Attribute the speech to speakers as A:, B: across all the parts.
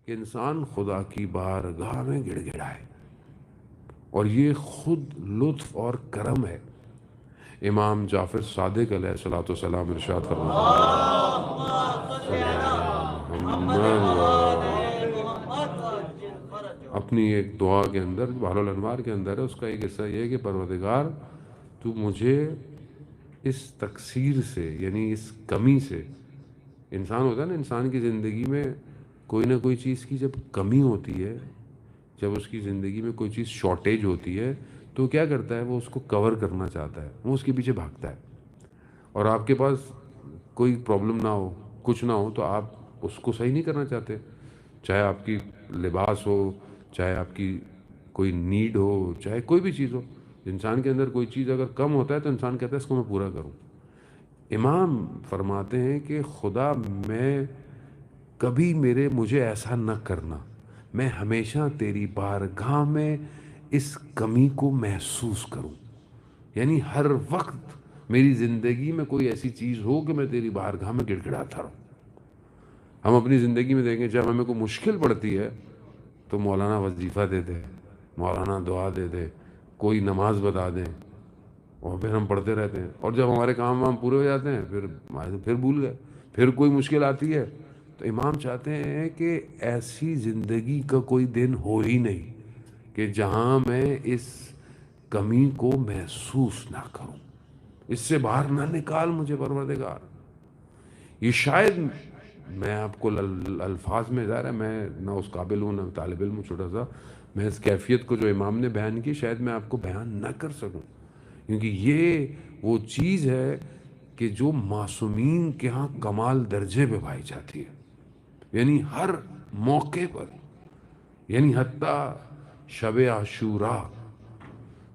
A: کہ انسان خدا کی بارگاہ میں گڑ گڑائے، اور یہ خود لطف اور کرم ہے۔ امام جعفر صادق علیہ الصلوۃ والسلام ارشاد فرماتے ہیں اپنی ایک دعا کے اندر، بحر الانوار کے اندر ہے، اس کا ایک حصہ یہ ہے کہ پروردگار تو مجھے اس تقصیر سے، یعنی اس کمی سے، انسان ہوتا ہے نا، انسان کی زندگی میں کوئی نہ کوئی چیز کی جب کمی ہوتی ہے، جب اس کی زندگی میں کوئی چیز شارٹیج ہوتی ہے، تو کیا کرتا ہے، وہ اس کو کور کرنا چاہتا ہے، وہ اس کے پیچھے بھاگتا ہے۔ اور آپ کے پاس کوئی پرابلم نہ ہو، کچھ نہ ہو، تو آپ اس کو صحیح نہیں کرنا چاہتے، چاہے آپ کی لباس ہو، چاہے آپ کی کوئی نیڈ ہو، چاہے کوئی بھی چیز ہو۔ انسان کے اندر کوئی چیز اگر کم ہوتا ہے تو انسان کہتا ہے اس کو میں پورا کروں۔ امام فرماتے ہیں کہ خدا میں کبھی مجھے ایسا نہ کرنا، میں ہمیشہ تیری بارگاہ میں اس کمی کو محسوس کروں، یعنی ہر وقت میری زندگی میں کوئی ایسی چیز ہو کہ میں تیری بارگاہ میں گڑ گڑاتا رہوں۔ ہم اپنی زندگی میں دیکھیں، جب ہمیں کوئی مشکل پڑتی ہے تو مولانا وظیفہ دے دے، مولانا دعا دے دے، کوئی نماز بتا دیں، اور پھر ہم پڑھتے رہتے ہیں، اور جب ہمارے کام وام پورے ہو جاتے ہیں پھر بھول گئے، پھر کوئی مشکل آتی ہے۔ تو امام چاہتے ہیں کہ ایسی زندگی کا کوئی دن ہو ہی نہیں کہ جہاں میں اس کمی کو محسوس نہ کروں، اس سے باہر نہ نکال مجھے پروردگار۔ یہ شاید میں آپ کو الفاظ میں ظاہر ہے میں نہ اس قابل ہوں، نہ طالب علم ہوں چھوٹا سا، میں اس کیفیت کو جو امام نے بیان کی شاید میں آپ کو بیان نہ کر سکوں، کیونکہ یہ وہ چیز ہے کہ جو معصومین کے ہاں کمال درجے پہ پائی جاتی ہے، یعنی ہر موقع پر، یعنی حتیٰ شب عاشوراء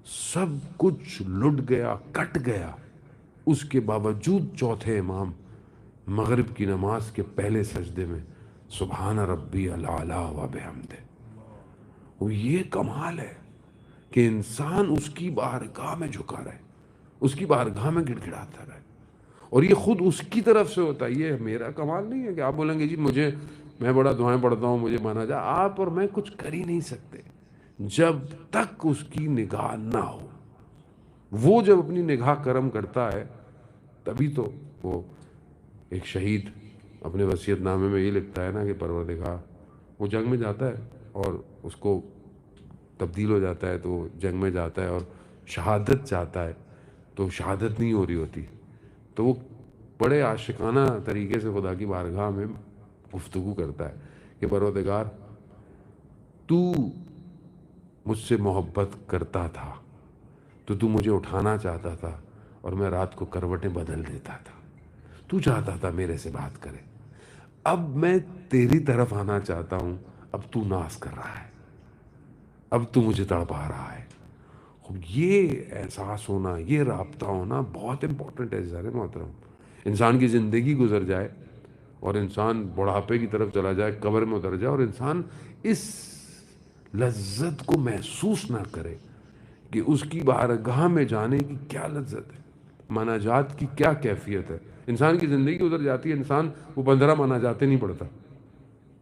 A: سب کچھ لٹ گیا، کٹ گیا، اس کے باوجود چوتھے امام مغرب کی نماز کے پہلے سجدے میں سبحان ربی الاعلیٰ و بحمدہ، وہ یہ کمال ہے کہ انسان اس کی بارگاہ میں جھکا رہے، اس کی بارگاہ میں گڑ گڑاتا رہے، اور یہ خود اس کی طرف سے ہوتا ہے۔ یہ میرا کمال نہیں ہے کہ آپ بولیں گے جی میں بڑا دعائیں پڑھتا ہوں مجھے مانا جائے، آپ اور میں کچھ کر ہی نہیں سکتے جب تک اس کی نگاہ نہ ہو۔ وہ جب اپنی نگاہ کرم کرتا ہے تبھی تو وہ ایک شہید اپنے وصیت نامے میں یہ لکھتا ہے نا کہ پروردگار، وہ جنگ میں جاتا ہے اور اس کو تبدیل ہو جاتا ہے، تو وہ جنگ میں جاتا ہے اور شہادت چاہتا ہے، تو شہادت نہیں ہو رہی ہوتی، تو وہ بڑے عاشقانہ طریقے سے خدا کی بارگاہ میں گفتگو کرتا ہے کہ پروردگار تو مجھ سے محبت کرتا تھا، تو مجھے اٹھانا چاہتا تھا اور میں رات کو کروٹیں بدل دیتا تھا، تو چاہتا تھا میرے سے بات کرے، اب میں تیری طرف آنا چاہتا ہوں، اب تو ناز کر رہا ہے، اب تو مجھے تڑپا رہا ہے۔ یہ احساس ہونا، یہ رابطہ ہونا بہت امپورٹنٹ ہے عزیزان محترم۔ انسان کی زندگی گزر جائے اور انسان بڑھاپے کی طرف چلا جائے، قبر میں اتر جائے، اور انسان اس لذت کو محسوس نہ کرے کہ اس کی بارگاہ میں جانے کی کیا لذت ہے، مناجات کی کیا کیفیت ہے۔ انسان کی زندگی گزر جاتی ہے، انسان وہ 15 مناجاتیں نہیں پڑھتا،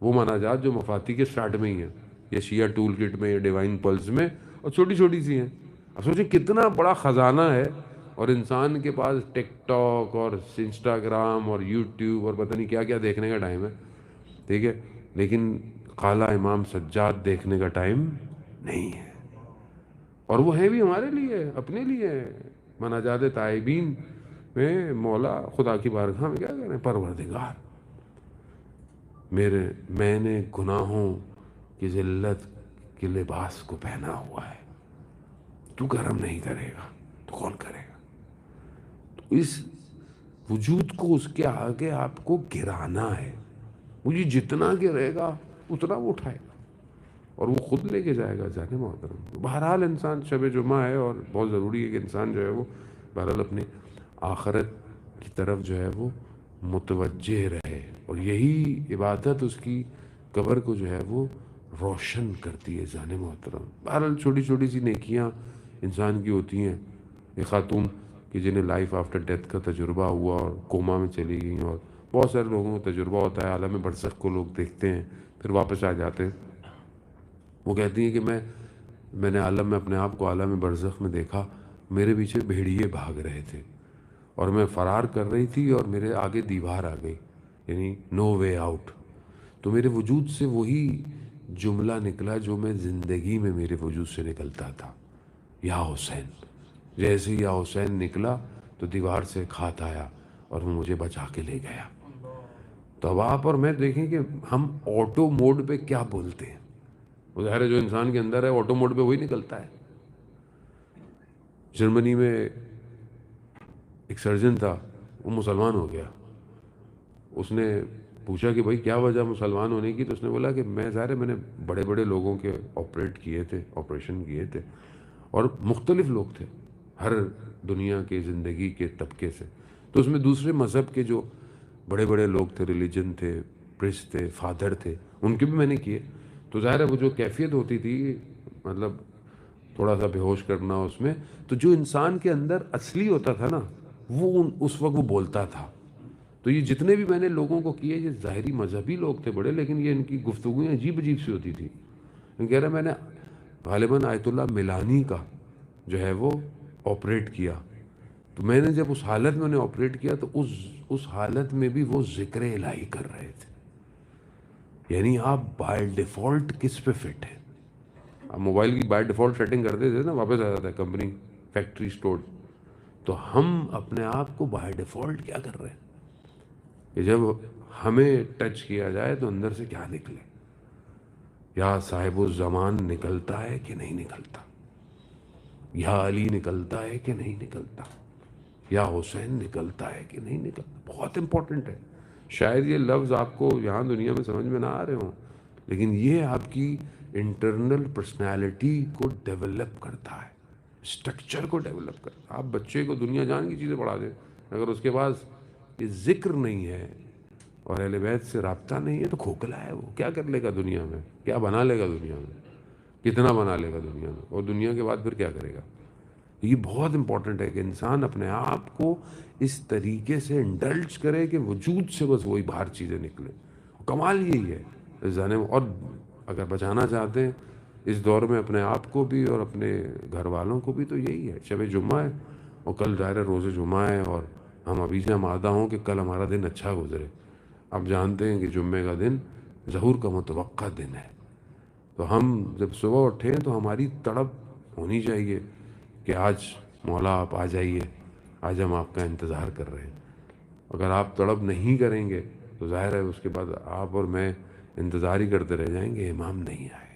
A: وہ مناجات جو مفاتی کے سٹارٹ میں ہی ہیں، یا شیعہ ٹول کٹ میں، یا ڈیوائن پلس میں، اور چھوٹی چھوٹی سی ہیں۔ اب سوچیں کتنا بڑا خزانہ ہے، اور انسان کے پاس ٹک ٹاک اور انسٹاگرام اور یوٹیوب اور پتہ نہیں کیا کیا دیکھنے کا ٹائم ہے، ٹھیک ہے، لیکن قالہ امام سجاد دیکھنے کا ٹائم نہیں ہے، اور وہ ہیں بھی ہمارے لیے، اپنے لیے۔ مناجات تائبین میں مولا خدا کی بارگاہ میں کیا کہہ رہے ہیں، پروردگار میں نے گناہوں کی ذلت کے لباس کو پہنا ہوا ہے، تو کرم نہیں کرے گا تو کون کرے گا؟ تو اس وجود کو اس کے آگے آپ کو گرانا ہے، مجھے جتنا گرے گا اتنا وہ اٹھائے گا اور وہ خود لے کے جائے گا جانے محترم۔ بہرحال انسان شب جمعہ ہے اور بہت ضروری ہے کہ انسان جو ہے وہ بہرحال اپنی آخرت کی طرف جو ہے وہ متوجہ رہے، اور یہی عبادت اس کی قبر کو جو ہے وہ روشن کرتی ہے جانے محترم۔ بہرحال چھوٹی چھوٹی سی نیکیاں انسان کی ہوتی ہیں۔ ایک خاتون کہ جنہیں لائف آفٹر ڈیتھ کا تجربہ ہوا اور کوما میں چلی گئیں، اور بہت سارے لوگوں کو تجربہ ہوتا ہے، عالم برزخ کو لوگ دیکھتے ہیں، پھر واپس آ جاتے ہیں. وہ کہتی ہیں کہ میں نے عالم میں اپنے آپ کو عالم برزخ میں دیکھا، میرے پیچھے بھیڑیے بھاگ رہے تھے اور میں فرار کر رہی تھی اور میرے آگے دیوار آ گئی، یعنی نو وے آؤٹ. تو میرے وجود سے وہی جملہ نکلا جو میں زندگی میں میرے وجود سے نکلتا تھا، یا حسین. جیسے ہی یا حسین نکلا تو دیوار سے ایک ہاتھ آیا اور وہ مجھے بچا کے لے گیا. تو اب آپ اور میں دیکھیں کہ ہم آٹو موڈ پہ کیا بولتے ہیں. وہ ظاہر ہے جو انسان کے اندر ہے آٹو موڈ پہ وہی نکلتا ہے. جرمنی میں ایک سرجن تھا، وہ مسلمان ہو گیا. اس نے پوچھا کہ بھائی کیا وجہ مسلمان ہونے کی؟ تو اس نے بولا کہ ظاہر ہے میں نے بڑے بڑے لوگوں کے آپریشن کیے تھے اور مختلف لوگ تھے ہر دنیا کے زندگی کے طبقے سے. تو اس میں دوسرے مذہب کے جو بڑے بڑے لوگ تھے، ریلیجن تھے، پریسٹ تھے، فادر تھے، ان کے بھی میں نے کیے. تو ظاہر ہے وہ جو کیفیت ہوتی تھی، مطلب تھوڑا سا بے ہوش کرنا اس میں، تو جو انسان کے اندر اصلی ہوتا تھا نا وہ اس وقت وہ بولتا تھا. تو یہ جتنے بھی میں نے لوگوں کو کیے یہ ظاہری مذہبی لوگ تھے بڑے، لیکن یہ ان کی گفتگویں عجیب عجیب سی ہوتی تھی. کہہ رہا میں نے غالباً آیت اللہ ملانی کا جو ہے وہ آپریٹ کیا. تو میں نے جب اس حالت میں انہیں آپریٹ کیا تو اس حالت میں بھی وہ ذکر الہی کر رہے تھے. یعنی آپ بائی ڈیفالٹ کس پہ فٹ ہیں؟ آپ موبائل کی بائی ڈیفالٹ سیٹنگ کرتے تھے نا، واپس آ جاتا ہے کمپنی فیکٹری اسٹور. تو ہم اپنے آپ کو بائی ڈیفالٹ کیا کر رہے ہیں کہ جب ہمیں ٹچ کیا جائے تو اندر سے کیا نکلے؟ یا صاحب الزمان نکلتا ہے کہ نہیں نکلتا؟ یا علی نکلتا ہے کہ نہیں نکلتا؟ یا حسین نکلتا ہے کہ نہیں نکلتا؟ بہت امپورٹنٹ ہے. شاید یہ لفظ آپ کو یہاں دنیا میں سمجھ میں نہ آ رہے ہوں، لیکن یہ آپ کی انٹرنل پرسنالٹی کو ڈیولپ کرتا ہے، اسٹرکچر کو ڈیولپ کرتا ہے. آپ بچے کو دنیا جان کی چیزیں پڑھا دیں، اگر اس کے پاس یہ ذکر نہیں ہے اور اہل بیت سے رابطہ نہیں ہے تو کھوکھلا ہے. وہ کیا کر لے گا دنیا میں؟ کیا بنا لے گا دنیا میں؟ کتنا بنا لے گا دنیا میں؟ اور دنیا کے بعد پھر کیا کرے گا؟ یہ بہت امپورٹنٹ ہے کہ انسان اپنے آپ کو اس طریقے سے انڈلج کرے کہ وجود سے بس وہی باہر چیزیں نکلیں. کمال یہی ہے. اور اگر بچانا چاہتے ہیں اس دور میں اپنے آپ کو بھی اور اپنے گھر والوں کو بھی تو یہی ہے. شب جمعہ ہے اور کل ظاہر روز جمعہ ہے اور ہم ابھی سے آمادہ ہوں کہ کل ہمارا دن اچھا گزرے. اب جانتے ہیں کہ جمعے کا دن ظہور کا متوقع دن ہے. تو ہم جب صبح اٹھیں تو ہماری تڑپ ہونی چاہیے کہ آج مولا آپ آ جائیے، آج ہم آپ کا انتظار کر رہے ہیں. اگر آپ تڑپ نہیں کریں گے تو ظاہر ہے اس کے بعد آپ اور میں انتظار ہی کرتے رہ جائیں گے، امام نہیں آئے.